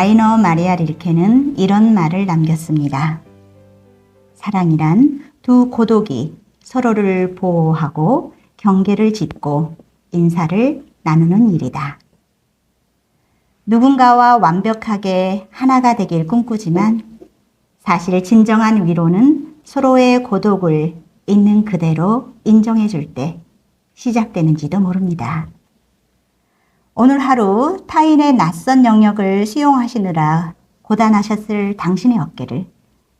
라이너 마리아 릴케는 이런 말을 남겼습니다. 사랑이란 두 고독이 서로를 보호하고 경계를 짚고 인사를 나누는 일이다. 누군가와 완벽하게 하나가 되길 꿈꾸지만 사실 진정한 위로는 서로의 고독을 있는 그대로 인정해 줄 때 시작되는지도 모릅니다. 오늘 하루 타인의 낯선 영역을 수용하시느라 고단하셨을 당신의 어깨를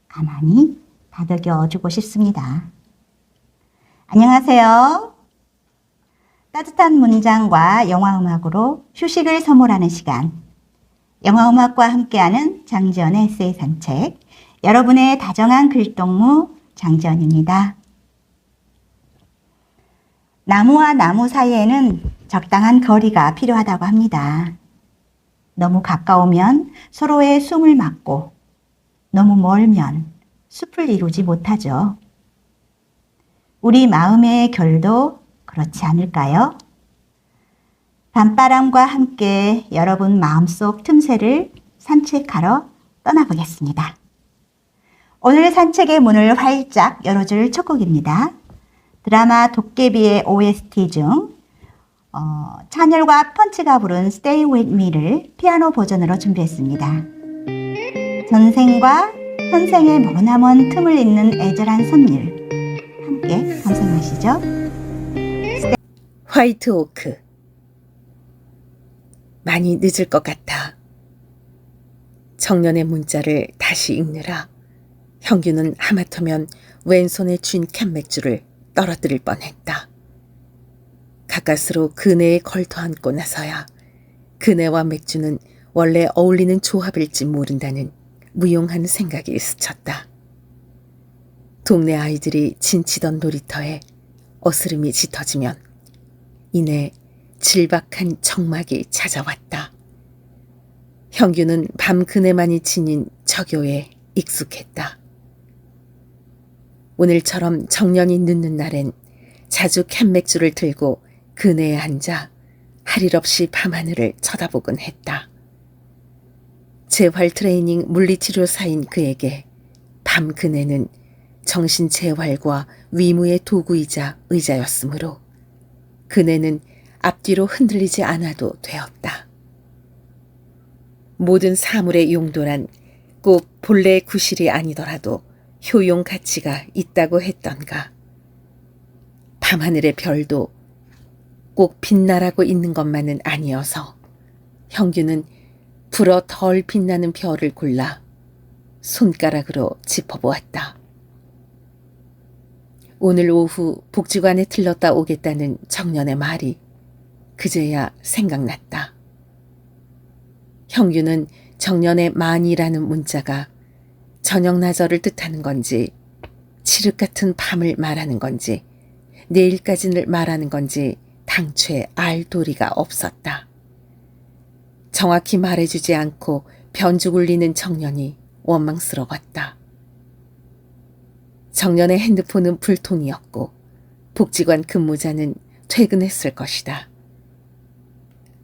가만히 다독여 주고 싶습니다. 안녕하세요. 따뜻한 문장과 영화음악으로 휴식을 선물하는 시간. 영화음악과 함께하는 장지연의 에세이 산책. 여러분의 다정한 글동무 장지연입니다. 나무와 나무 사이에는 적당한 거리가 필요하다고 합니다. 너무 가까우면 서로의 숨을 막고 너무 멀면 숲을 이루지 못하죠. 우리 마음의 결도 그렇지 않을까요? 밤바람과 함께 여러분 마음속 틈새를 산책하러 떠나보겠습니다. 오늘 산책의 문을 활짝 열어줄 첫 곡입니다. 드라마 도깨비의 OST 중 찬열과 펀치가 부른 Stay With Me를 피아노 버전으로 준비했습니다. 전생과 현생의 머나먼 틈을 잇는 애절한 선율 함께 감상하시죠. 화이트 오크. 많이 늦을 것 같아. 청년의 문자를 다시 읽느라 형규는 하마터면 왼손에 쥔 캔맥주를 떨어뜨릴 뻔했다. 가까스로 그네에 걸터앉고 나서야 그네와 맥주는 원래 어울리는 조합일지 모른다는 무용한 생각이 스쳤다. 동네 아이들이 진치던 놀이터에 어스름이 짙어지면 이내 질박한 적막이 찾아왔다. 형규는 밤 그네만이 지닌 저교에 익숙했다. 오늘처럼 정년이 늦는 날엔 자주 캔맥주를 들고 그네에 앉아 할 일 없이 밤하늘을 쳐다보곤 했다. 재활 트레이닝 물리치료사인 그에게 밤 그네는 정신 재활과 위무의 도구이자 의자였으므로 그네는 앞뒤로 흔들리지 않아도 되었다. 모든 사물의 용도란 꼭 본래의 구실이 아니더라도 효용 가치가 있다고 했던가. 밤하늘의 별도 꼭 빛나라고 있는 것만은 아니어서 형규는 불어 덜 빛나는 별을 골라 손가락으로 짚어보았다. 오늘 오후 복지관에 들렀다 오겠다는 청년의 말이 그제야 생각났다. 형규는 정년의 만이라는 문자가 저녁나절을 뜻하는 건지 칠흑 같은 밤을 말하는 건지 내일까지를 말하는 건지 당최 알 도리가 없었다. 정확히 말해주지 않고 변죽 울리는 청년이 원망스러웠다. 청년의 핸드폰은 불통이었고 복지관 근무자는 퇴근했을 것이다.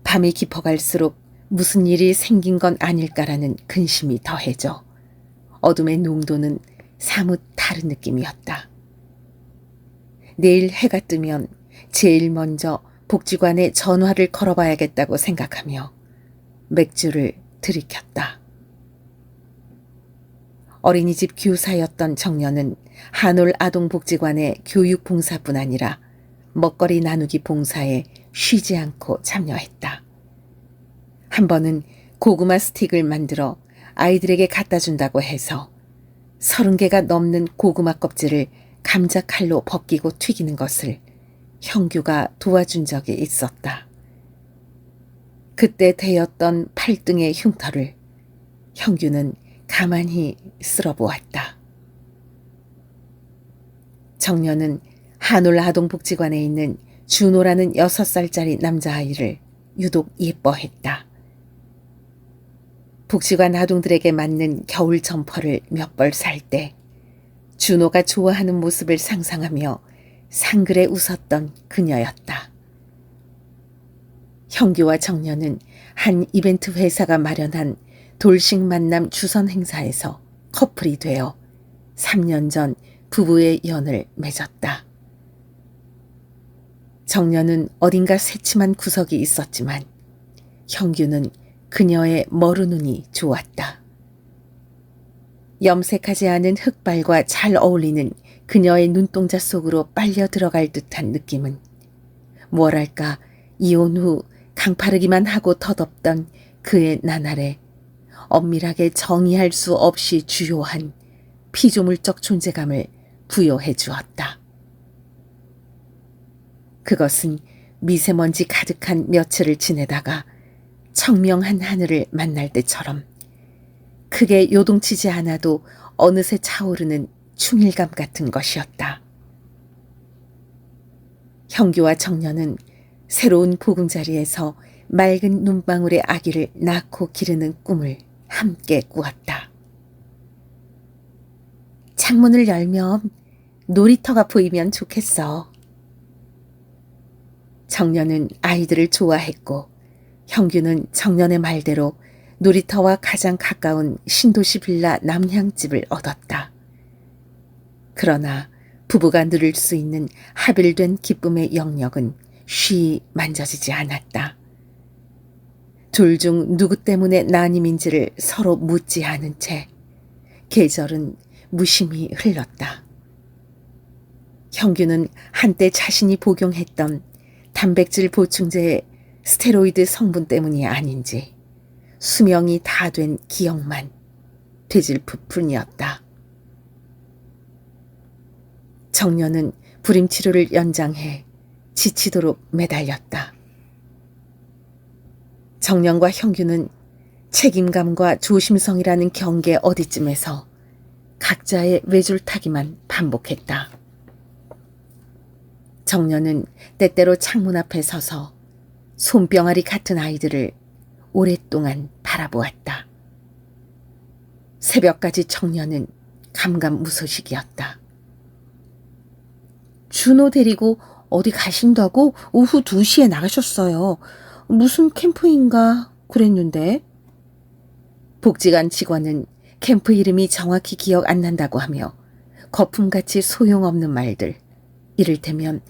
밤이 깊어갈수록 무슨 일이 생긴 건 아닐까라는 근심이 더해져 어둠의 농도는 사뭇 다른 느낌이었다. 내일 해가 뜨면 제일 먼저 복지관에 전화를 걸어봐야겠다고 생각하며 맥주를 들이켰다. 어린이집 교사였던 청년은 한올 아동복지관의 교육봉사뿐 아니라 먹거리 나누기 봉사에 쉬지 않고 참여했다. 한 번은 고구마 스틱을 만들어 아이들에게 갖다 준다고 해서 30개가 넘는 고구마 껍질을 감자칼로 벗기고 튀기는 것을 형규가 도와준 적이 있었다. 그때 대었던 팔등의 흉터를 형규는 가만히 쓸어보았다. 청년은 한올 아동복지관에 있는 준호라는 6살짜리 남자아이를 유독 예뻐했다. 복지관 아동들에게 맞는 겨울 점퍼를 몇 벌 살 때 준호가 좋아하는 모습을 상상하며 상글에 웃었던 그녀였다. 형규와 정년은 한 이벤트 회사가 마련한 돌식 만남 주선 행사에서 커플이 되어 3년 전 부부의 연을 맺었다. 정년은 어딘가 새침한 구석이 있었지만 형규는 그녀의 머루눈이 좋았다. 염색하지 않은 흑발과 잘 어울리는 그녀의 눈동자 속으로 빨려 들어갈 듯한 느낌은 뭐랄까 이혼 후 강파르기만 하고 덧없던 그의 나날에 엄밀하게 정의할 수 없이 주요한 피조물적 존재감을 부여해 주었다. 그것은 미세먼지 가득한 며칠을 지내다가 청명한 하늘을 만날 때처럼 크게 요동치지 않아도 어느새 차오르는 충일감 같은 것이었다. 형규와 정년은 새로운 보금자리에서 맑은 눈방울의 아기를 낳고 기르는 꿈을 함께 꾸었다. 창문을 열면 놀이터가 보이면 좋겠어. 정년은 아이들을 좋아했고 형규는 정년의 말대로 놀이터와 가장 가까운 신도시 빌라 남향집을 얻었다. 그러나 부부가 누릴 수 있는 합일된 기쁨의 영역은 쉬이 만져지지 않았다. 둘 중 누구 때문에 난임인지를 서로 묻지 않은 채 계절은 무심히 흘렀다. 형규는 한때 자신이 복용했던 단백질 보충제의 스테로이드 성분 때문이 아닌지 수명이 다 된 기억만 되질풀 뿐이었다. 정년은 불임치료를 연장해 지치도록 매달렸다. 정년과 형규는 책임감과 조심성이라는 경계 어디쯤에서 각자의 외줄타기만 반복했다. 정년은 때때로 창문 앞에 서서 손병아리 같은 아이들을 오랫동안 바라보았다. 새벽까지 정년은 감감무소식이었다. 준호 데리고 어디 가신다고 오후 2시에 나가셨어요. 무슨 캠프인가 그랬는데. 복지관 직원은 캠프 이름이 정확히 기억 안 난다고 하며 거품같이 소용없는 말들, 이를테면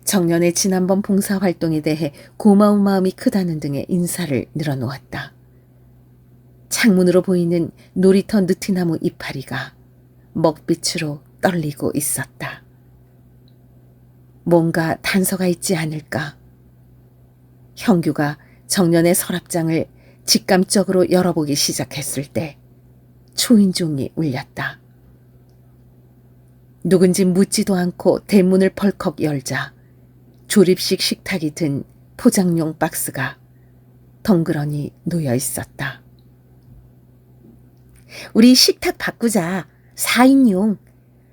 정년의 지난번 봉사활동에 대해 고마운 마음이 크다는 등의 인사를 늘어놓았다. 창문으로 보이는 놀이터 느티나무 이파리가 먹빛으로 떨리고 있었다. 뭔가 단서가 있지 않을까. 형규가 정년의 서랍장을 직감적으로 열어보기 시작했을 때 초인종이 울렸다. 누군지 묻지도 않고 대문을 벌컥 열자 조립식 식탁이 든 포장용 박스가 덩그러니 놓여 있었다. 우리 식탁 바꾸자. 4인용.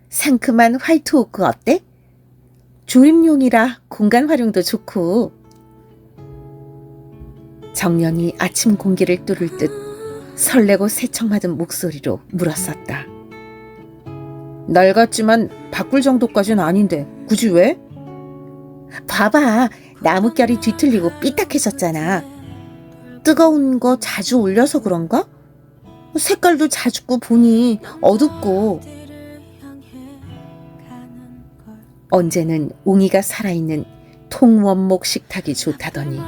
상큼한 화이트 오크 어때? 조립용이라 공간 활용도 좋고. 정년이 아침 공기를 뚫을 듯 설레고 세척맞은 목소리로 물었었다. 낡았지만 바꿀 정도까지는 아닌데 굳이 왜? 봐봐, 나뭇결이 뒤틀리고 삐딱해졌잖아. 뜨거운 거 자주 올려서 그런가? 색깔도 자주고 보니 어둡고. 언제는 웅이가 살아있는 통원목 식탁이 좋다더니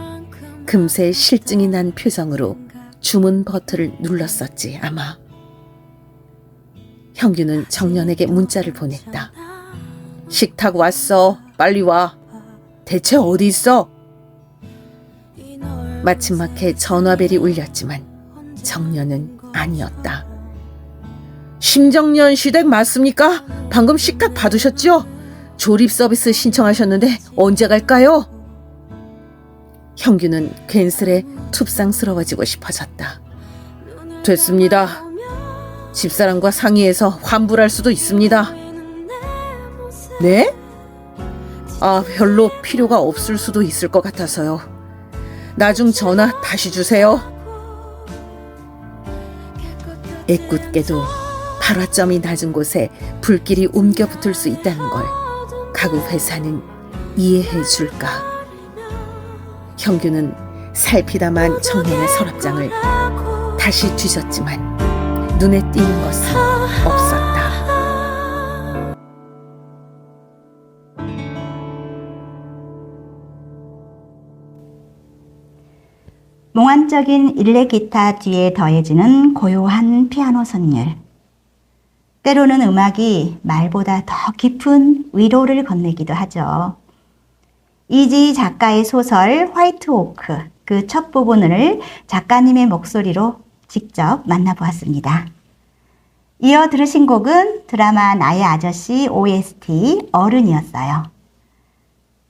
금세 실증이 난 표정으로 주문 버튼을 눌렀었지 아마. 형규는 정년에게 문자를 보냈다. 식탁 왔어. 빨리 와. 대체 어디 있어? 마침막해 전화벨이 울렸지만 정년은 아니었다. 심정년 시댁 맞습니까? 방금 식탁 받으셨죠? 조립 서비스 신청하셨는데 언제 갈까요? 형규는 괜스레 툭상스러워지고 싶어졌다. 됐습니다. 집사람과 상의해서 환불할 수도 있습니다. 네? 별로 필요가 없을 수도 있을 것 같아서요. 나중 전화 다시 주세요. 애꿎게도 발화점이 낮은 곳에 불길이 옮겨 붙을 수 있다는 걸 가구 회사는 이해해 줄까? 형규는 살피다만 정년의 서랍장을 다시 뒤졌지만 눈에 띄는 것은 없었다. 몽환적인 일렉 기타 뒤에 더해지는 고요한 피아노 선율. 때로는 음악이 말보다 더 깊은 위로를 건네기도 하죠. 이지 작가의 소설 화이트 오크 그 첫 부분을 작가님의 목소리로 직접 만나보았습니다. 이어 들으신 곡은 드라마 나의 아저씨 OST 어른이었어요.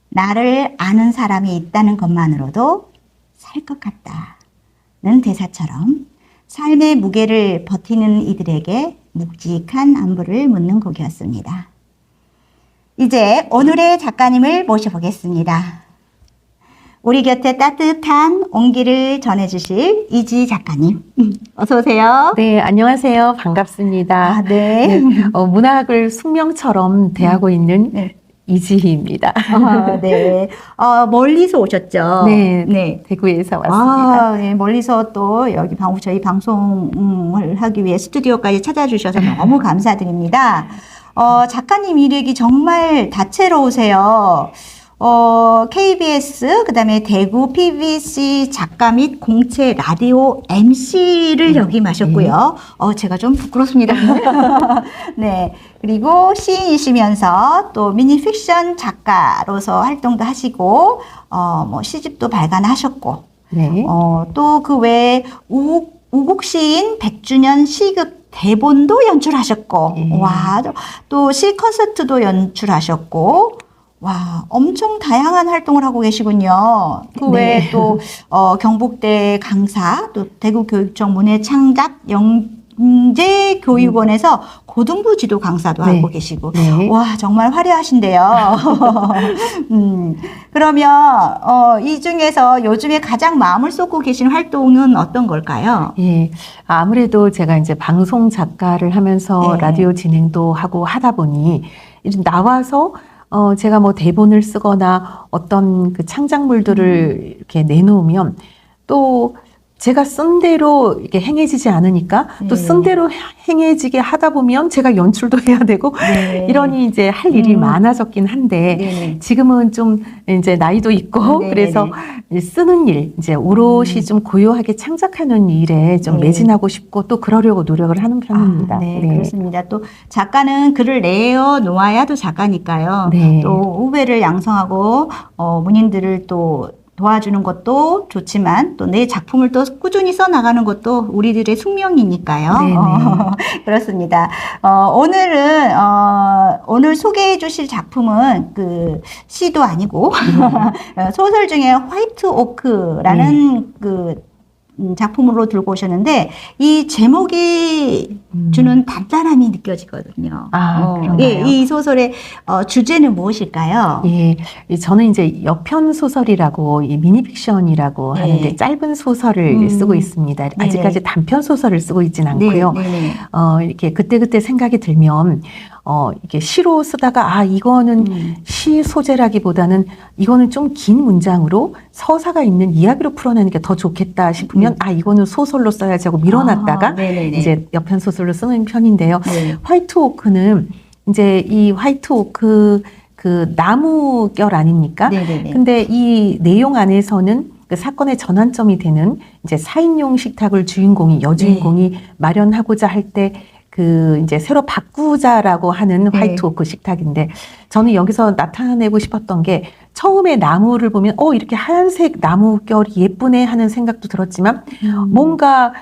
나를 아는 사람이 있다는 것만으로도 살 것 같다는 대사처럼 삶의 무게를 버티는 이들에게 묵직한 안부를 묻는 곡이었습니다. 이제 오늘의 작가님을 모셔보겠습니다. 우리 곁에 따뜻한 온기를 전해주실 이지 작가님. 어서 오세요. 네, 안녕하세요. 반갑습니다. 네. 문학을 숙명처럼 대하고 있는 네. 이지희입니다. 네. 멀리서 오셨죠? 네, 대구에서 왔습니다. 네, 멀리서 또 여기 저희 방송을 하기 위해 스튜디오까지 찾아주셔서 너무 감사드립니다. 작가님 이력이 정말 다채로우세요. KBS, 그 다음에 대구 PBC 작가 및 공채 라디오 MC를 역임하셨고요. 제가 좀 부끄럽습니다. 네. 그리고 시인이시면서 또 미니픽션 작가로서 활동도 하시고, 시집도 발간하셨고, 네. 또 그 외에 우국 시인 100주년 시극 대본도 연출하셨고, 와, 또 시 콘서트도 연출하셨고, 와, 엄청 다양한 활동을 하고 계시군요. 그 외에 네. 또 경북대 강사, 또 대구교육청 문해창작 영재교육원에서 고등부 지도 강사도 네. 하고 계시고, 네. 와, 정말 화려하신데요. 그러면 이 중에서 요즘에 가장 마음을 쏟고 계신 활동은 어떤 걸까요? 예, 아무래도 제가 이제 방송 작가를 하면서 네. 라디오 진행도 하고 하다 보니 이제 나와서 제가 뭐 대본을 쓰거나 어떤 그 창작물들을 이렇게 내놓으면 또 제가 쓴 대로 이렇게 행해지지 않으니까 또 쓴 대로 행해지게 하다 보면 제가 연출도 해야 되고 네. 이러니 이제 할 일이 많아졌긴 한데 네. 지금은 좀 이제 나이도 있고 네, 그래서 쓰는 일 이제 오롯이 좀 고요하게 창작하는 일에 좀 네. 매진하고 싶고 또 그러려고 노력을 하는 편입니다. 네, 그렇습니다. 또 작가는 글을 내어 놓아야 또 작가니까요. 네. 또 후배를 양성하고 문인들을 또 도와주는 것도 좋지만 또 내 작품을 또 꾸준히 써나가는 것도 우리들의 숙명이니까요. 네네. 그렇습니다. 오늘 소개해 주실 작품은 그 시도 아니고 소설 중에 화이트 오크라는 그 작품으로 들고 오셨는데 이 제목이 주는 단단함이 느껴지거든요. 그런가요? 예, 이 소설의 주제는 무엇일까요? 예, 저는 이제 여편 소설이라고 이 미니픽션이라고 네. 하는데 짧은 소설을 쓰고 있습니다. 아직까지 단편 소설을 쓰고 있진 않고요. 네. 이렇게 그때그때 생각이 들면 이렇게 시로 쓰다가 이거는 시 소재라기보다는 이거는 좀 긴 문장으로 서사가 있는 이야기로 풀어내는 게 더 좋겠다 싶으면 이거는 소설로 써야지 하고 밀어놨다가 네네네. 이제 여편 소설로 쓰는 편인데요. 네. 화이트 오크는 이제 이 화이트 오크 그 나무결 아닙니까? 네네네. 근데 이 내용 안에서는 그 사건의 전환점이 되는 이제 4인용 식탁을 여주인공이 마련하고자 할 때 그 이제 새로 바꾸자라고 하는 네. 화이트 오크 식탁인데 저는 여기서 나타내고 싶었던 게 처음에 나무를 보면 이렇게 하얀색 나무결이 예쁘네 하는 생각도 들었지만 뭔가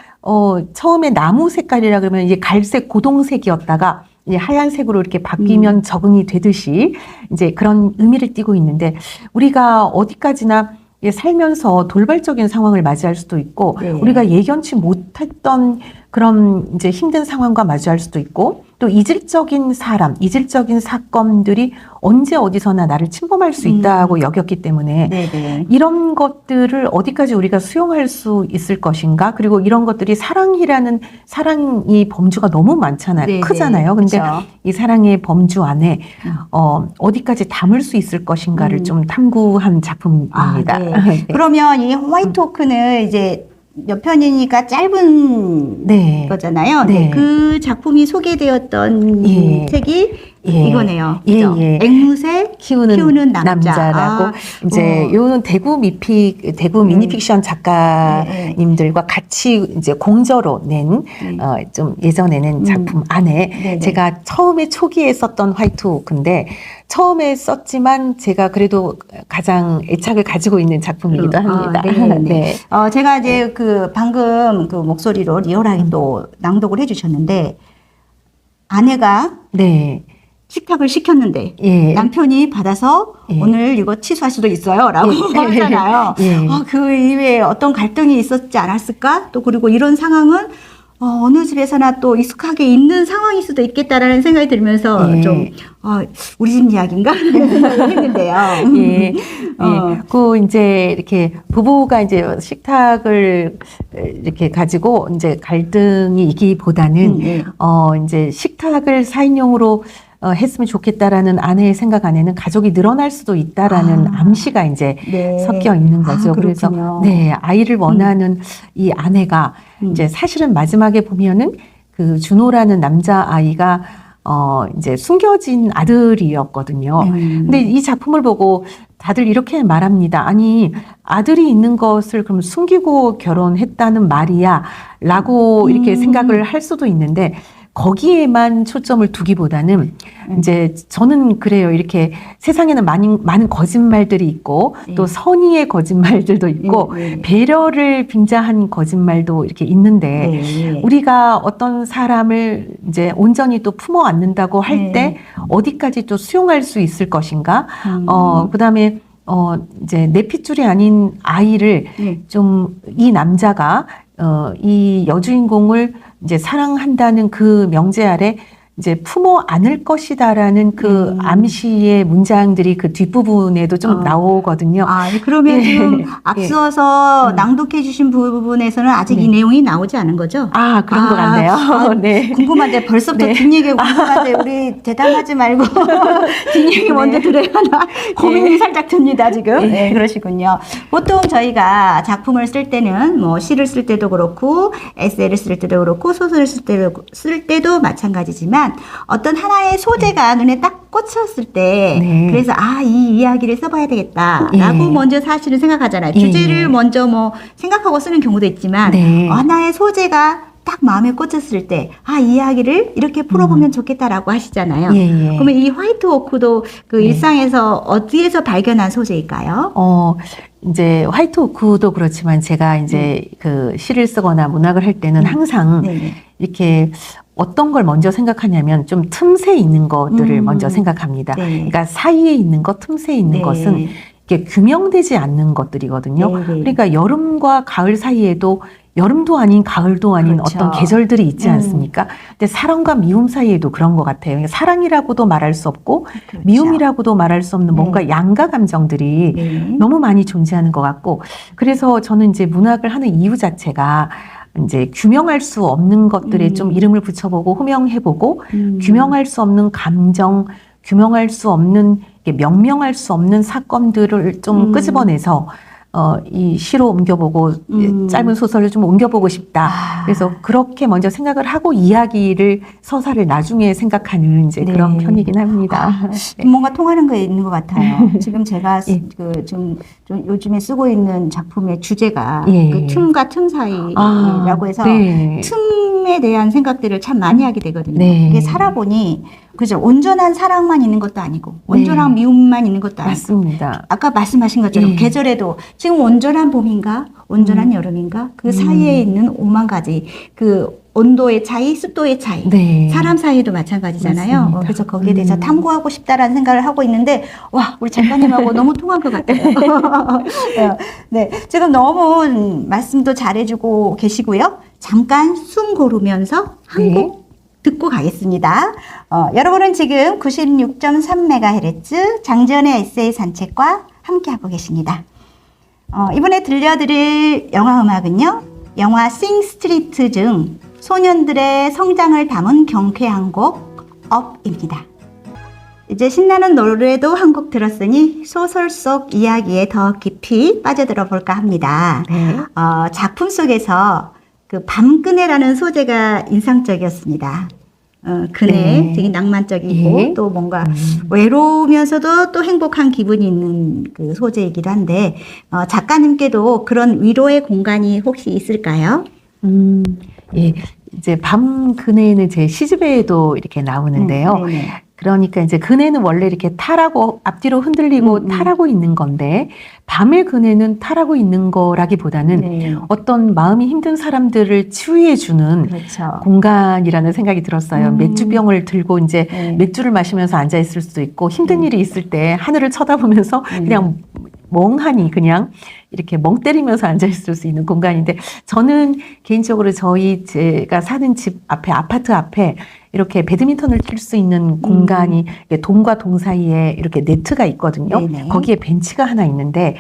처음에 나무 색깔이라 그러면 이제 갈색 고동색이었다가 이제 하얀색으로 이렇게 바뀌면 적응이 되듯이 이제 그런 의미를 띠고 있는데 우리가 어디까지나 살면서 돌발적인 상황을 맞이할 수도 있고 네. 우리가 예견치 못했던 그런 이제 힘든 상황과 마주할 수도 있고 또 이질적인 사람, 이질적인 사건들이 언제 어디서나 나를 침범할 수 있다고 여겼기 때문에 네네. 이런 것들을 어디까지 우리가 수용할 수 있을 것인가? 그리고 이런 것들이 사랑이 범주가 너무 많잖아요. 네네. 크잖아요. 근데 그쵸. 이 사랑의 범주 안에 어디까지 담을 수 있을 것인가를 좀 탐구한 작품입니다. 네. 그러면 이 화이트 오크는 이제 몇 편이니까 짧은 네. 거잖아요. 네. 그 작품이 소개되었던 예. 책이 예. 이거네요. 예, 그죠? 예. 앵무새 키우는 남자. 남자라고 이제 요는 대구 미니픽션 작가님들과 같이 이제 공저로 낸 좀 예전에 낸 작품 안에 네네. 제가 처음에 초기에 썼던 화이트 오크인데 처음에 썼지만 제가 그래도 가장 애착을 가지고 있는 작품이기도 합니다. 네네. 네. 제가 이제 방금 그 목소리로 리얼하게 또 낭독을 해주셨는데 아내가 네. 식탁을 시켰는데 예. 남편이 받아서 예. 오늘 이거 취소할 수도 있어요 라고 하잖아요. 예. 그 이외에 어떤 갈등이 있었지 않았을까? 또 그리고 이런 상황은 어느 집에서나 또 익숙하게 있는 상황일 수도 있겠다라는 생각이 들면서 예. 좀 우리 집 이야기인가? 이런 생각을 했는데요. 예. 예. 그 이제 이렇게 부부가 이제 식탁을 이렇게 가지고 이제 갈등이 있기보다는 예. 이제 식탁을 4인용으로 했으면 좋겠다라는 아내의 생각 안에는 가족이 늘어날 수도 있다라는 암시가 이제 네. 섞여 있는 거죠. 그래서 그렇군요. 네, 아이를 원하는 이 아내가 이제 사실은 마지막에 보면은 그 준호라는 남자 아이가 이제 숨겨진 아들이었거든요. 근데 이 작품을 보고 다들 이렇게 말합니다. 아니, 아들이 있는 것을 그럼 숨기고 결혼했다는 말이야 라고 이렇게 생각을 할 수도 있는데 거기에만 초점을 두기보다는 이제 저는 그래요. 이렇게 세상에는 많은 거짓말들이 있고 또 선의의 거짓말들도 있고 배려를 빙자한 거짓말도 이렇게 있는데 우리가 어떤 사람을 이제 온전히 또 품어 안는다고 할 때 어디까지 또 수용할 수 있을 것인가? 그다음에 이제 내 핏줄이 아닌 아이를 좀 이 남자가 이 여주인공을 이제 사랑한다는 그 명제 아래 이제 품어 안을 것이다라는 그 암시의 문장들이 그 뒷부분에도 좀 나오거든요. 그러면 예. 지금 앞서서 낭독해 주신 부분에서는 아직 이 내용이 나오지 않은 거죠? 그런 것 같네요. 네. 궁금한데 벌써부터 네. 뒷얘기 궁금한데 우리 대답하지 말고 뒷얘기 먼저 들어야 하나 고민이 살짝 듭니다 지금. 네, 그러시군요. 보통 저희가 작품을 쓸 때는 뭐 시를 쓸 때도 그렇고 에세이를 쓸 때도 그렇고 소설을 쓸 때도 마찬가지지만 어떤 하나의 소재가 눈에 딱 꽂혔을 때 그래서 이 이야기를 써봐야 되겠다라고 먼저 사실은 생각하잖아요. 주제를 먼저 뭐 생각하고 쓰는 경우도 있지만 하나의 소재가 딱 마음에 꽂혔을 때 이 이야기를 이렇게 풀어보면 좋겠다라고 하시잖아요. 그러면 이 화이트 오크도 그 일상에서 어디에서 발견한 소재일까요? 이제 화이트 오크도 그렇지만 제가 이제 그 시를 쓰거나 문학을 할 때는 항상 이렇게 어떤 걸 먼저 생각하냐면 좀 틈새 있는 것들을 먼저 생각합니다. 그러니까 사이에 있는 것, 틈새 있는 것은 이게 규명되지 않는 것들이거든요. 그러니까 여름과 가을 사이에도 여름도 아닌 가을도 아닌 그렇죠. 어떤 계절들이 있지 않습니까? 근데 사랑과 미움 사이에도 그런 것 같아요. 그러니까 사랑이라고도 말할 수 없고 미움이라고도 말할 수 없는 뭔가 양가 감정들이 너무 많이 존재하는 것 같고 그래서 저는 이제 문학을 하는 이유 자체가 이제 규명할 수 없는 것들에 좀 이름을 붙여보고 호명해보고 규명할 수 없는 감정, 규명할 수 없는 명명할 수 없는 사건들을 좀 끄집어내서 이 시로 옮겨보고 짧은 소설을 좀 옮겨보고 싶다. 그래서 그렇게 먼저 생각을 하고 이야기를 서사를 나중에 생각하는 이제 그런 편이긴 합니다. 뭔가 통하는 게 있는 것 같아요. 지금 제가 좀 요즘에 쓰고 있는 작품의 주제가 그 틈과 틈 사이라고 해서 틈에 대한 생각들을 참 많이 하게 되거든요. 이게 살아보니 그죠. 온전한 사랑만 있는 것도 아니고 온전한 미움만 있는 것도 아니고 맞습니다. 아까 말씀하신 것처럼 계절에도 지금 온전한 봄인가 온전한 여름인가 그 사이에 있는 5만 가지 그 온도의 차이, 습도의 차이, 사람 사이에도 마찬가지잖아요. 그래서 거기에 대해서 탐구하고 싶다라는 생각을 하고 있는데 와 우리 작가님하고 너무 통한 것 같아요. 네, 지금 너무 말씀도 잘해주고 계시고요. 잠깐 숨 고르면서 한 곡 듣고 가겠습니다. 여러분은 지금 96.3MHz 장지연의 에세이 산책과 함께하고 계십니다. 이번에 들려드릴 영화 음악은요. 영화 싱스트리트 중 소년들의 성장을 담은 경쾌한 곡 업입니다. 이제 신나는 노래도 한 곡 들었으니 소설 속 이야기에 더 깊이 빠져들어 볼까 합니다. 네. 작품 속에서 그 밤그네라는 소재가 인상적이었습니다. 그네 네. 되게 낭만적이고 예. 또 뭔가 외로우면서도 또 행복한 기분이 있는 그 소재이기도 한데 작가님께도 그런 위로의 공간이 혹시 있을까요? 예. 이제 밤 그네는 제 시집에도 이렇게 나오는데요. 네네. 그러니까 이제 그네는 원래 이렇게 탈하고 앞뒤로 흔들리고 탈하고 있는 건데 밤의 그네는 탈하고 있는 거라기보다는 네. 어떤 마음이 힘든 사람들을 치유해 주는 그렇죠. 공간이라는 생각이 들었어요. 맥주병을 들고 이제 네. 맥주를 마시면서 앉아 있을 수도 있고 힘든 일이 있을 때 하늘을 쳐다보면서 그냥 멍하니 그냥 이렇게 멍 때리면서 앉아 있을 수 있는 공간인데 저는 개인적으로 제가 사는 집 앞에 아파트 앞에 이렇게 배드민턴을 칠 수 있는 공간이 동과 동 사이에 이렇게 네트가 있거든요. 네네. 거기에 벤치가 하나 있는데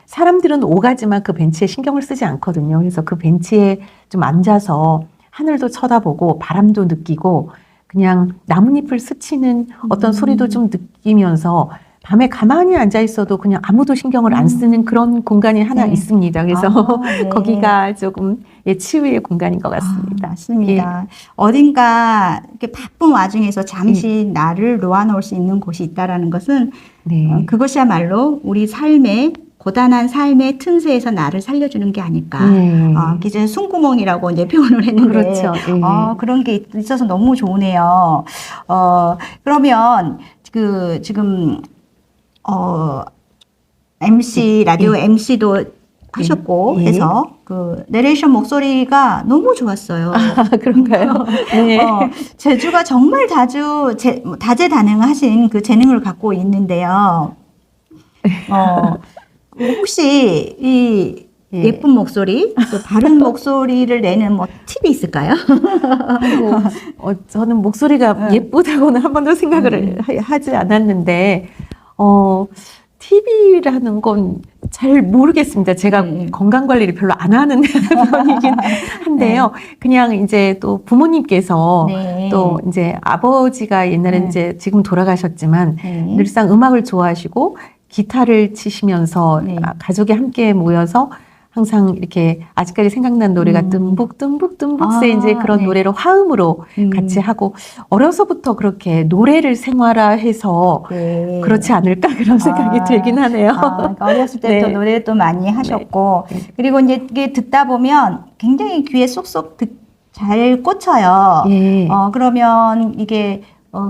사람들은 오가지만 그 벤치에 신경을 쓰지 않거든요. 그래서 그 벤치에 좀 앉아서 하늘도 쳐다보고 바람도 느끼고 그냥 나뭇잎을 스치는 어떤 소리도 좀 느끼면서 밤에 가만히 앉아 있어도 그냥 아무도 신경을 안 쓰는 그런 공간이 하나 네. 있습니다. 그래서 네. 거기가 조금 치유의 공간인 것 같습니다. 맞습니다. 어딘가 이렇게 바쁜 와중에서 잠시 나를 놓아놓을 수 있는 곳이 있다라는 것은 네. 그것이야말로 우리 삶의 고단한 삶의 틈새에서 나를 살려주는 게 아닐까. 네. 기존 숨구멍이라고 이제 표현을 했는데, 그렇죠. 예. 그런 게 있어서 너무 좋으네요. 그러면 지금 MC 라디오 MC도 하셨고 예. 해서 그 내레이션 목소리가 너무 좋았어요. 그런가요? 네. 제주가 정말 다재다능하신 그 재능을 갖고 있는데요. 혹시 이 예. 예쁜 목소리, 또 바른 목소리를 내는 뭐 팁이 있을까요? 저는 목소리가 예쁘다고는 한 번도 생각을 하지 않았는데, TV라는 건 잘 모르겠습니다. 제가 건강 관리를 별로 안 하는 편이긴 한데요. 그냥 이제 또 부모님께서 네. 또 이제 아버지가 옛날에 이제 지금 돌아가셨지만 네. 늘상 음악을 좋아하시고 기타를 치시면서 네. 가족이 함께 모여서 항상 이렇게 아직까지 생각난 노래가 뜸북뜸북뜸북세 이제 그런 네. 노래를 화음으로 같이 하고 어려서부터 그렇게 노래를 생활화해서 네. 그렇지 않을까 그런 생각이 들긴 하네요. 그러니까 어렸을 때부터 네. 노래를 또 많이 하셨고, 그리고 이제 이게 듣다 보면 굉장히 귀에 쏙쏙 잘 꽂혀요. 예. 그러면 이게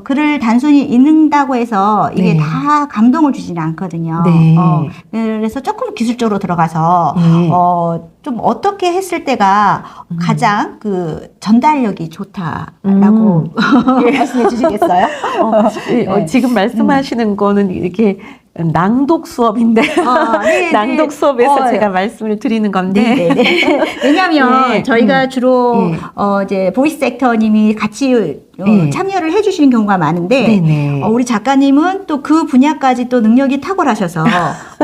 글을 단순히 읽는다고 해서 이게 네. 다 감동을 주지는 않거든요. 네. 그래서 조금 기술적으로 들어가서 예. 좀 어떻게 했을 때가 가장 그 전달력이 좋다라고 말씀해 주시겠어요? 네. 지금 말씀하시는 거는 이렇게 낭독 수업인데 네, 낭독 네. 수업에서 제가 말씀을 드리는 건데 네네네. 왜냐하면 네. 저희가 주로 네. 이제 보이스 액터님이 같이 네. 참여를 해주시는 경우가 많은데 네네. 우리 작가님은 또 그 분야까지 또 능력이 탁월하셔서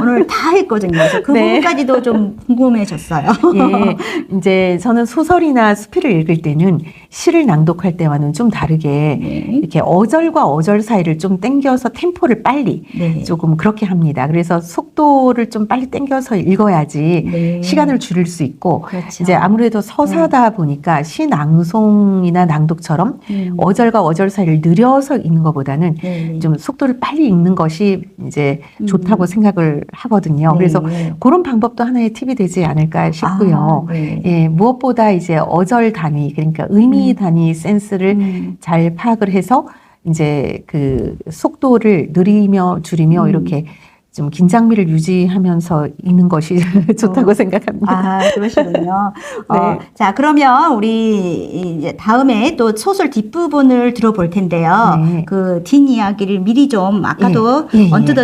오늘 다 했거든요. 그래서 그 네. 부분까지도 좀 궁금해졌어요. 예, 이제 저는 소설이나 수필을 읽을 때는 시를 낭독할 때와는 좀 다르게 네. 이렇게 어절과 어절 사이를 좀 땡겨서 템포를 빨리 네. 조금 그렇게 합니다. 그래서 속도를 좀 빨리 땡겨서 읽어야지 네. 시간을 줄일 수 있고 그렇죠. 이제 아무래도 서사다 보니까 시 낭송이나 낭독처럼 어절과 어절 사이를 느려서 읽는 것보다는 네. 좀 속도를 빨리 읽는 것이 이제 좋다고 생각을 하거든요. 네. 그래서 그런 방법도 하나의 팁이 되지 않을까 싶고요. 네. 예, 무엇보다 이제 어절 단위, 그러니까 의미 단위 센스를 잘 파악을 해서 이제 그 속도를 느리며 줄이며 이렇게 좀 긴장미를 유지하면서 읽는 것이 좋다고 생각합니다. 그러시군요. 네. 자, 그러면 우리 이제 다음에 또 소설 뒷부분을 들어볼 텐데요. 네. 그 뒷이야기를 미리 좀 아까도 예, 예, 언뜻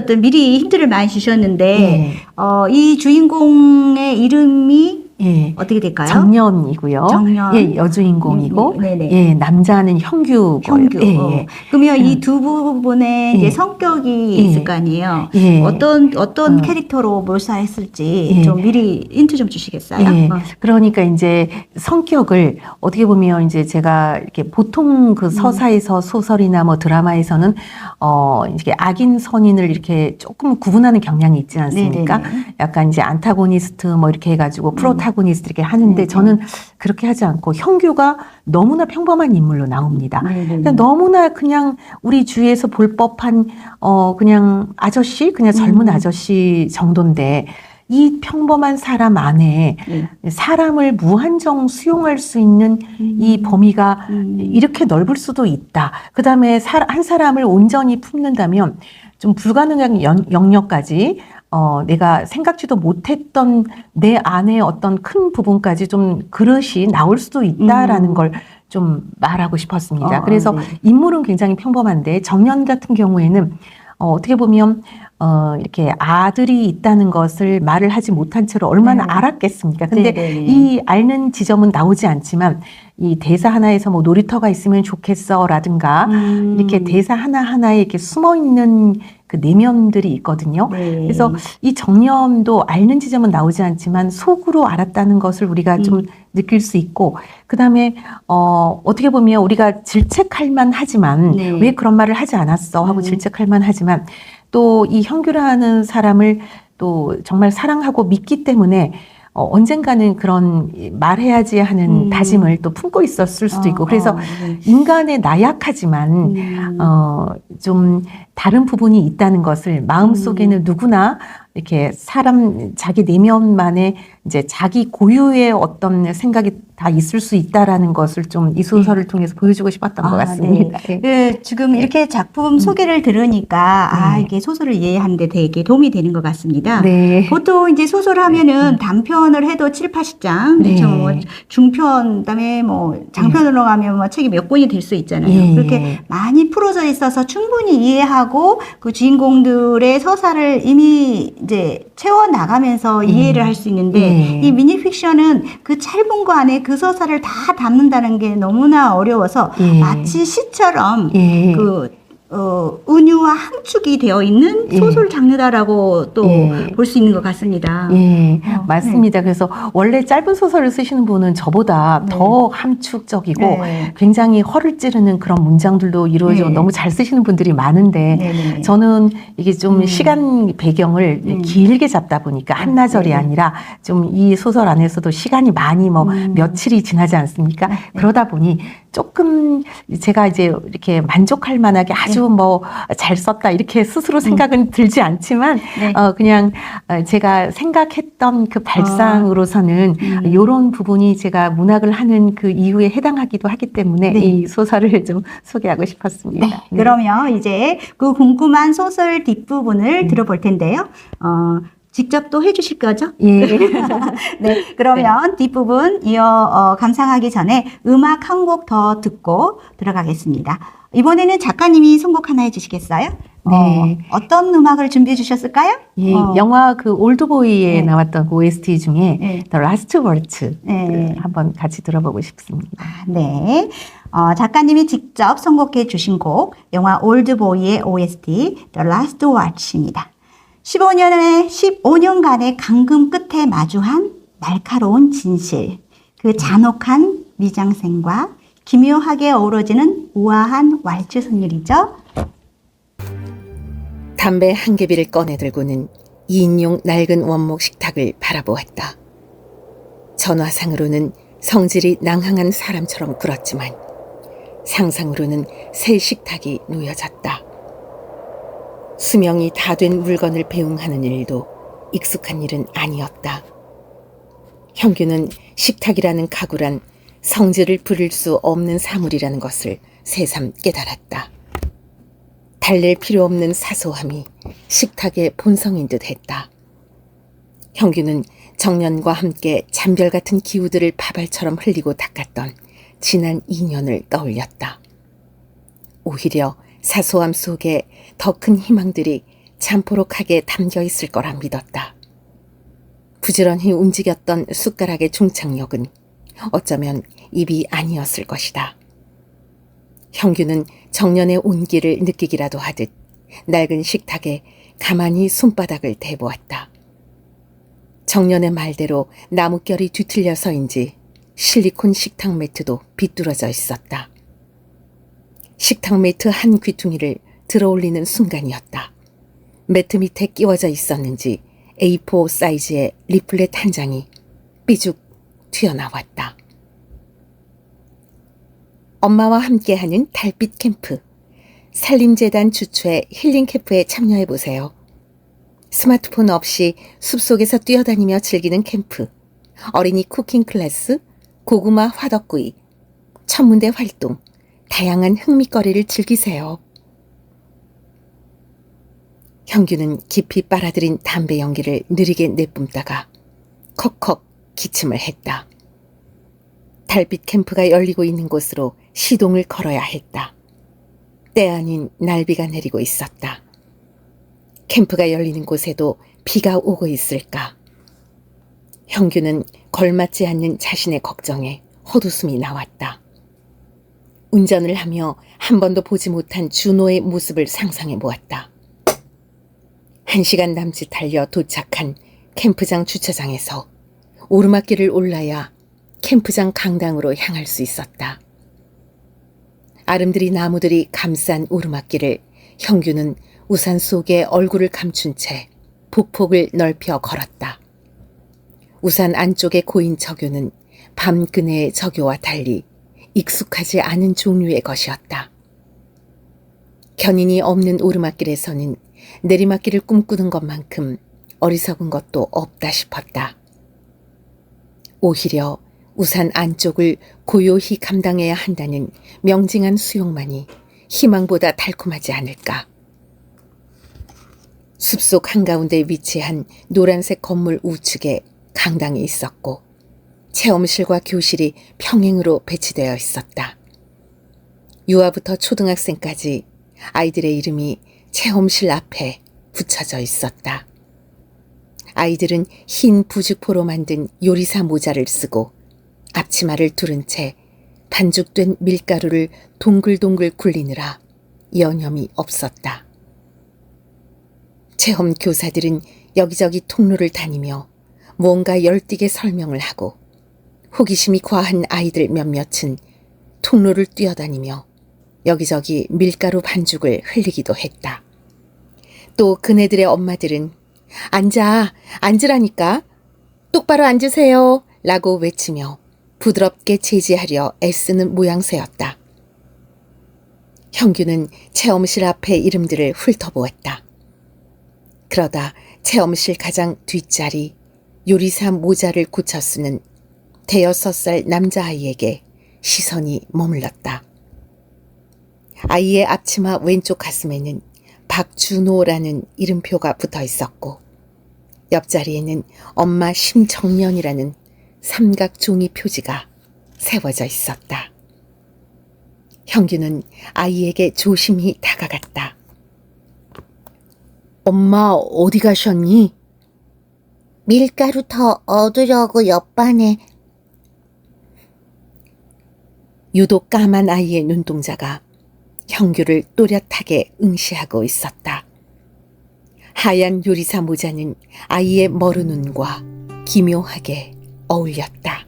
많이 주셨는데 예. 이 주인공의 이름이 예. 어떻게 될까요? 정년이고요. 정년. 예, 여주인공이고, 네네. 예, 남자는 형규. 형규. 예, 예. 그러면 이 두 부분의 이제 예. 성격이 예. 있을 거 아니에요. 예. 어떤 어. 캐릭터로 몰사했을지 예. 좀 미리 힌트 좀 주시겠어요? 예. 그러니까 이제 성격을 어떻게 보면 이제 제가 이렇게 보통 그 서사에서 소설이나 뭐 드라마에서는 이게 악인 선인을 이렇게 조금 구분하는 경향이 있지 않습니까? 네네네. 약간 이제 안타고니스트 뭐 이렇게 해가지고 프로타고니스트 이렇게 하는데 네네. 저는 그렇게 하지 않고 형규가 너무나 평범한 인물로 나옵니다. 네네네. 그러니까 너무나 그냥 우리 주위에서 볼 법한 그냥 아저씨, 그냥 젊은 아저씨 정도인데 이 평범한 사람 안에 네. 사람을 무한정 수용할 수 있는 이 범위가 이렇게 넓을 수도 있다. 그 다음에 한 사람을 온전히 품는다면 좀 불가능한 영역까지 내가 생각지도 못했던 내 안에 어떤 큰 부분까지 좀 그릇이 나올 수도 있다라는 걸 좀 말하고 싶었습니다. 그래서 네. 인물은 굉장히 평범한데 정년 같은 경우에는 어떻게 보면 이렇게 아들이 있다는 것을 말을 하지 못한 채로 얼마나 네. 알았겠습니까? 근데 네네네. 이 앓는 지점은 나오지 않지만 이 대사 하나에서 뭐 놀이터가 있으면 좋겠어라든가 이렇게 대사 하나하나에 이렇게 숨어 있는 그 내면들이 있거든요. 네. 그래서 이 정념도 앓는 지점은 나오지 않지만 속으로 알았다는 것을 우리가 좀 느낄 수 있고, 그 다음에 어떻게 보면 우리가 질책할 만하지만 네. 왜 그런 말을 하지 않았어 하고 질책할 만하지만 또 이 형규라는 사람을 또 정말 사랑하고 믿기 때문에 언젠가는 그런 말해야지 하는 다짐을 또 품고 있었을 수도 있고, 그래서 네. 인간의 나약하지만 좀 다른 부분이 있다는 것을 마음속에는 누구나 이렇게 자기 내면만의 이제 자기 고유의 어떤 생각이 다 있을 수 있다라는 것을 좀 이 소설을 통해서 보여주고 싶었던 것 같습니다. 네. 지금 이렇게 작품 소개를 들으니까 이게 소설을 이해하는데 되게 도움이 되는 것 같습니다. 네. 보통 이제 소설 하면은 단편을 해도 7, 80장, 네. 그렇죠? 뭐 중편, 그다음에 뭐 장편으로 가면 뭐 책이 몇 권이 될 수 있잖아요. 예. 그렇게 많이 풀어져 있어서 충분히 이해하고 그 주인공들의 서사를 이미 이제 채워 나가면서 이해를 할 수 있는데 이 미니 픽션은 그 짧은 거 안에 그 서사를 다 담는다는 게 너무나 어려워서 마치 시처럼 은유와 함축이 되어 있는 소설 장르다라고 또 볼 수 있는 것 같습니다. 예, 맞습니다. 그래서 원래 짧은 소설을 쓰시는 분은 저보다 더 함축적이고 굉장히 허를 찌르는 그런 문장들도 이루어지고 너무 잘 쓰시는 분들이 많은데 저는 이게 좀 시간 배경을 길게 잡다 보니까 한나절이 아니라 좀 이 소설 안에서도 시간이 많이 뭐 며칠이 지나지 않습니까? 그러다 보니 조금 제가 이제 이렇게 만족할 만하게 아주 뭐 잘 썼다 이렇게 스스로 생각은 들지 않지만 그냥 제가 생각했던 그 발상으로서는 이런 부분이 제가 문학을 하는 그 이유에 해당하기도 하기 때문에 이 소설을 좀 소개하고 싶었습니다. 네. 그러면 이제 그 궁금한 소설 뒷부분을 들어볼 텐데요. 직접 또 해주실 거죠? 예. 네. 그러면 뒷부분 감상하기 전에 음악 한 곡 더 듣고 들어가겠습니다. 이번에는 작가님이 선곡 하나 해주시겠어요? 네. 어떤 음악을 준비해 주셨을까요? 예, 영화 그 올드보이에 나왔던 그 OST 중에 The Last Waltz 한번 같이 들어보고 싶습니다. 네. 작가님이 직접 선곡해 주신 곡 영화 올드보이의 OST The Last Waltz입니다. 15년간의 감금 끝에 마주한 날카로운 진실, 그 잔혹한 미장센과 기묘하게 어우러지는 우아한 왈츠 선율이죠. 담배 한 개비를 꺼내들고는 2인용 낡은 원목 식탁을 바라보았다. 전화상으로는 성질이 낭항한 사람처럼 굴었지만 상상으로는 새 식탁이 놓여졌다. 수명이 다 된 물건을 배웅하는 일도 익숙한 일은 아니었다. 형규는 식탁이라는 가구란 성질을 부릴 수 없는 사물이라는 것을 새삼 깨달았다. 달랠 필요 없는 사소함이 식탁의 본성인 듯 했다. 형규는 정년과 함께 잔별 같은 기우들을 바발처럼 흘리고 닦았던 지난 2년을 떠올렸다. 오히려 사소함 속에 더 큰 희망들이 잠포록하게 담겨 있을 거라 믿었다. 부지런히 움직였던 숟가락의 중착력은 어쩌면 입이 아니었을 것이다. 형규는 정년의 온기를 느끼기라도 하듯 낡은 식탁에 가만히 손바닥을 대보았다. 정년의 말대로 나뭇결이 뒤틀려서인지 실리콘 식탁 매트도 비뚤어져 있었다. 식탁 매트 한 귀퉁이를 들어올리는 순간이었다. 매트 밑에 끼워져 있었는지 A4 사이즈의 리플렛 한 장이 삐죽 튀어나왔다. 엄마와 함께하는 달빛 캠프, 산림재단 주최 힐링 캠프에 참여해보세요. 스마트폰 없이 숲속에서 뛰어다니며 즐기는 캠프, 어린이 쿠킹 클래스, 고구마 화덕구이, 천문대 활동, 다양한 흥미거리를 즐기세요. 형규는 깊이 빨아들인 담배 연기를 느리게 내뿜다가 컥컥 기침을 했다. 달빛 캠프가 열리고 있는 곳으로 시동을 걸어야 했다. 때 아닌 날비가 내리고 있었다. 캠프가 열리는 곳에도 비가 오고 있을까? 형규는 걸맞지 않는 자신의 걱정에 헛웃음이 나왔다. 운전을 하며 한 번도 보지 못한 준호의 모습을 상상해 보았다. 1시간 남짓 달려 도착한 캠프장 주차장에서 오르막길을 올라야 캠프장 강당으로 향할 수 있었다. 아름드리 나무들이 감싼 오르막길을 형규는 우산 속에 얼굴을 감춘 채 보폭을 넓혀 걸었다. 우산 안쪽에 고인 저교는 밤 그네의 저교와 달리 익숙하지 않은 종류의 것이었다. 견인이 없는 오르막길에서는 내리막길을 꿈꾸는 것만큼 어리석은 것도 없다 싶었다. 오히려 우산 안쪽을 고요히 감당해야 한다는 명징한 수용만이 희망보다 달콤하지 않을까. 숲속 한가운데 위치한 노란색 건물 우측에 강당이 있었고 체험실과 교실이 평행으로 배치되어 있었다. 유아부터 초등학생까지 아이들의 이름이 체험실 앞에 붙여져 있었다. 아이들은 흰 부직포로 만든 요리사 모자를 쓰고 앞치마를 두른 채 반죽된 밀가루를 동글동글 굴리느라 여념이 없었다. 체험 교사들은 여기저기 통로를 다니며 뭔가 열띠게 설명을 하고 호기심이 과한 아이들 몇몇은 통로를 뛰어다니며 여기저기 밀가루 반죽을 흘리기도 했다. 또 그네들의 엄마들은 앉으라니까, 똑바로 앉으세요 라고 외치며 부드럽게 제지하려 애쓰는 모양새였다. 형규는 체험실 앞의 이름들을 훑어보았다. 그러다 체험실 가장 뒷자리 요리사 모자를 고쳐 쓰는 5살 남자아이에게 시선이 머물렀다. 아이의 앞치마 왼쪽 가슴에는 박준호라는 이름표가 붙어 있었고 옆자리에는 엄마 심정년이라는 삼각 종이 표지가 세워져 있었다. 형규는 아이에게 조심히 다가갔다. 엄마 어디 가셨니? 밀가루 더 얻으려고 옆반에. 유독 까만 아이의 눈동자가 형규를 또렷하게 응시하고 있었다. 하얀 요리사 모자는 아이의 머리눈과 기묘하게 어울렸다.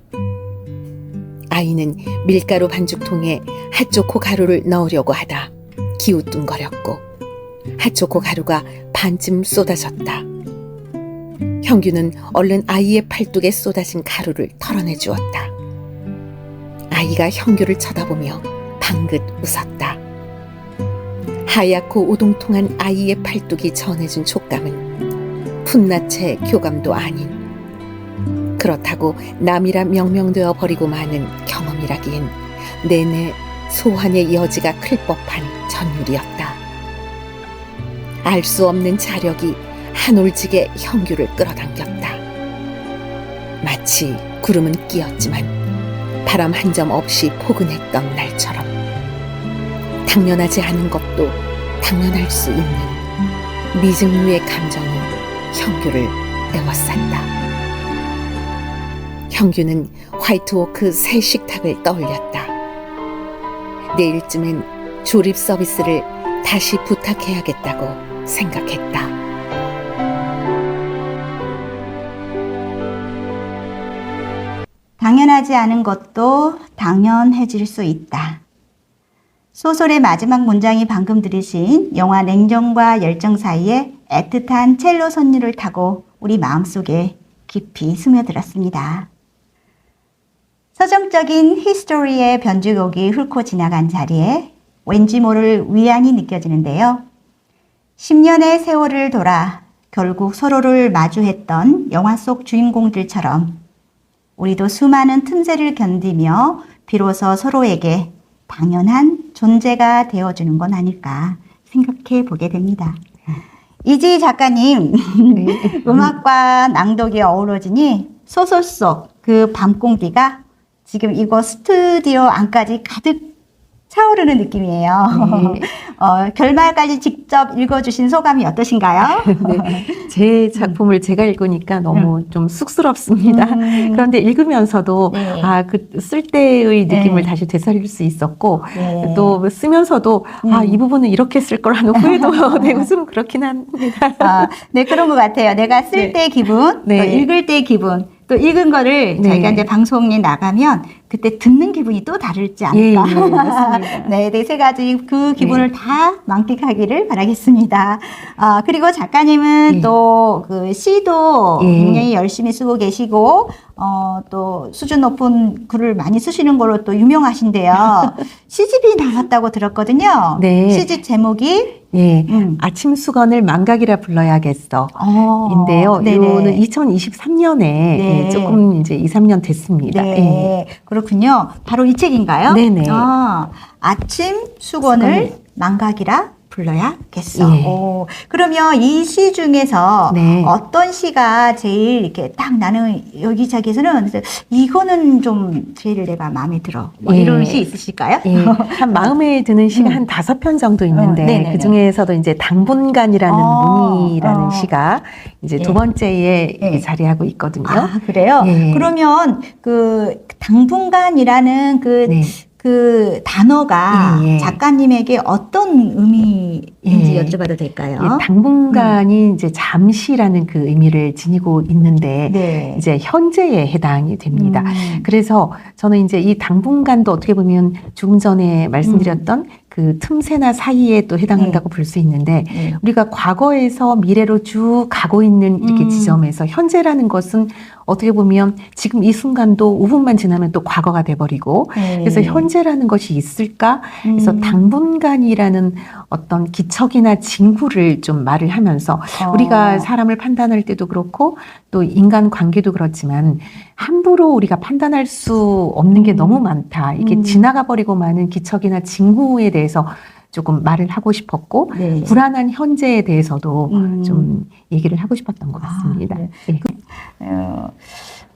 아이는 밀가루 반죽통에 핫초코 가루를 넣으려고 하다 기우뚱거렸고 핫초코 가루가 반쯤 쏟아졌다. 형규는 얼른 아이의 팔뚝에 쏟아진 가루를 털어내 주었다. 아이가 형규를 쳐다보며 방긋 웃었다. 하얗고 오동통한 아이의 팔뚝이 전해준 촉감은 풋나체 교감도 아닌, 그렇다고 남이라 명명되어 버리고 마는 경험이라기엔 내내 소환의 여지가 클 법한 전율이었다. 알 수 없는 자력이 한올지게 형규를 끌어당겼다. 마치 구름은 끼었지만 바람 한 점 없이 포근했던 날처럼 당연하지 않은 것도 당연할 수 있는 미증류의 감정이 형규를 에워쌌다. 형규는 화이트오크 새 식탁을 떠올렸다. 내일쯤엔 조립 서비스를 다시 부탁해야겠다고 생각했다. 당연하지 않은 것도 당연해질 수 있다. 소설의 마지막 문장이 방금 들으신 영화 냉정과 열정 사이에 애틋한 첼로 선율을 타고 우리 마음속에 깊이 스며들었습니다. 서정적인 히스토리의 변주곡이 훑고 지나간 자리에 왠지 모를 위안이 느껴지는데요. 10년의 세월을 돌아 결국 서로를 마주했던 영화 속 주인공들처럼 우리도 수많은 틈새를 견디며 비로소 서로에게 당연한 존재가 되어주는 건 아닐까 생각해 보게 됩니다. 이지희 작가님, 음악과 낭독이 어우러지니 소설 속 그 밤공기가 지금 이곳 스튜디오 안까지 가득 차오르는 느낌이에요. 네. 결말까지 직접 읽어주신 소감이 어떠신가요? 네, 제 작품을 제가 읽으니까 너무 좀 쑥스럽습니다. 그런데 읽으면서도 네. 그 쓸 때의 느낌을 네. 다시 되살릴 수 있었고 네. 또 쓰면서도 이 부분은 이렇게 쓸 거라는 후회도 되고 좀 그렇긴 합니다. 네, 그런 것 같아요. 내가 쓸 네. 때 기분, 네. 또 읽을 때 기분, 또 읽은 거를 네. 자기가 이제 방송에 나가면 그때 듣는 기분이 또 다르지 예, 않을까. 예, 맞습니다. 네, 네, 세 가지 그 기분을 다 만끽하기를 바라겠습니다. 그리고 작가님은 예. 또 그 시도 예. 굉장히 열심히 쓰고 계시고, 또 수준 높은 글을 많이 쓰시는 걸로 또 유명하신데요. 시집이 나왔다고 들었거든요. 네. 시집 제목이 예, 아침 수건을 망각이라 불러야겠어. 인데요. 네네. 이거는 2023년에 네. 조금 이제 2, 3년 됐습니다. 네, 그렇군요. 바로 이 책인가요? 네네. 아침 수건을 망각이라 불러야겠어. 예. 그러면 이 시 중에서 네. 어떤 시가 제일 이렇게 딱 나는 여기저기에서는 이거는 좀 제일 내가 마음에 들어. 뭐 예. 이런 시 있으실까요? 예, 한 마음에 드는 시가 한 5편 정도 있는데 네네네. 그 중에서도 이제 당분간이라는 문이라는 어. 시가 이제 예. 두 번째에 예. 자리하고 있거든요. 그래요? 예. 그러면 그 당분간이라는 네. 그 단어가 예, 예. 작가님에게 어떤 의미인지 예. 여쭤봐도 될까요? 예, 당분간이 이제 잠시라는 그 의미를 지니고 있는데 네. 이제 현재에 해당이 됩니다. 음. 그래서 저는 이제 이 당분간도 어떻게 보면 조금 전에 말씀드렸던 그 틈새나 사이에 또 해당한다고 볼 수 있는데 네. 우리가 과거에서 미래로 쭉 가고 있는 이렇게 지점에서 현재라는 것은 어떻게 보면 지금 이 순간도 5분만 지나면 또 과거가 돼버리고 네. 그래서 현재라는 것이 있을까? 그래서 당분간이라는 어떤 기척이나 징후를 좀 말을 하면서 우리가 사람을 판단할 때도 그렇고 또 인간 관계도 그렇지만 함부로 우리가 판단할 수 없는 게 너무 많다. 이게 지나가 버리고 마는 기척이나 징후에 대해서 조금 말을 하고 싶었고 네. 불안한 현재에 대해서도 좀 얘기를 하고 싶었던 것 같습니다. 네. 예.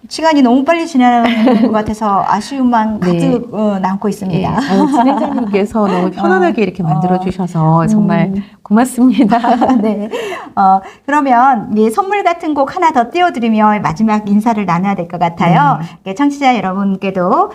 시간이 너무 빨리 지나는 것 같아서 아쉬움만 네. 가득 남고 예. 있습니다. 진행자님께서 너무 편안하게 이렇게 만들어주셔서 정말 고맙습니다. 네. 그러면 이 선물 같은 곡 하나 더 띄워드리며 마지막 인사를 나눠야 될 것 같아요. 청취자 여러분께도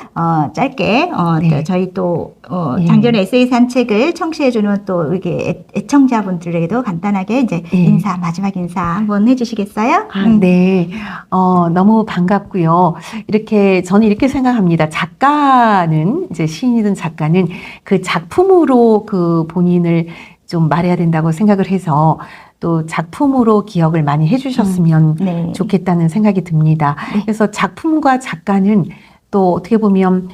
짧게 네. 또 저희 또 예. 장전의 에세이 산책을 청취해주는 또 이렇게 애청자분들에게도 간단하게 이제 예. 마지막 인사 한번 해주시겠어요? 네. 너무 반갑고요. 이렇게 저는 이렇게 생각합니다. 작가는 이제 시인이든 작가는 그 작품으로 그 본인을 좀 말해야 된다고 생각을 해서 또 작품으로 기억을 많이 해주셨으면 네. 좋겠다는 생각이 듭니다. 그래서 작품과 작가는 또 어떻게 보면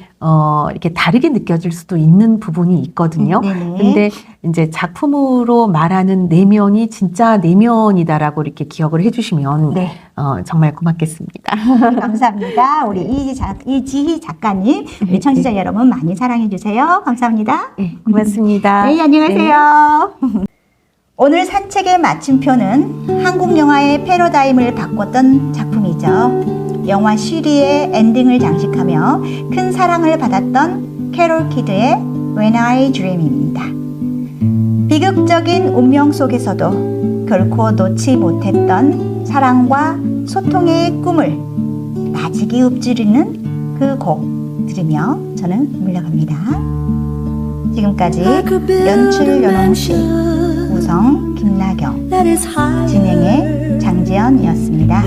이렇게 다르게 느껴질 수도 있는 부분이 있거든요. 네네. 근데 이제 작품으로 말하는 내면이 진짜 내면이다라고 이렇게 기억을 해주시면 네. 정말 고맙겠습니다. 감사합니다. 우리 이지희 작가님, 우리 청취자 여러분 많이 사랑해 주세요. 감사합니다. 네, 고맙습니다. 네, 안녕하세요. 오늘 산책의 마침표는 한국 영화의 패러다임을 바꿨던 작품이죠. 영화 쉬리의 엔딩을 장식하며 큰 사랑을 받았던 캐롤 키드의 When I Dream입니다. 비극적인 운명 속에서도 결코 놓지 못했던 사랑과 소통의 꿈을 가지기 읊조리는 그 곡 들으며 저는 물러갑니다. 지금까지 연출 연홍식, 구성 김나경, 진행의 장지연이었습니다.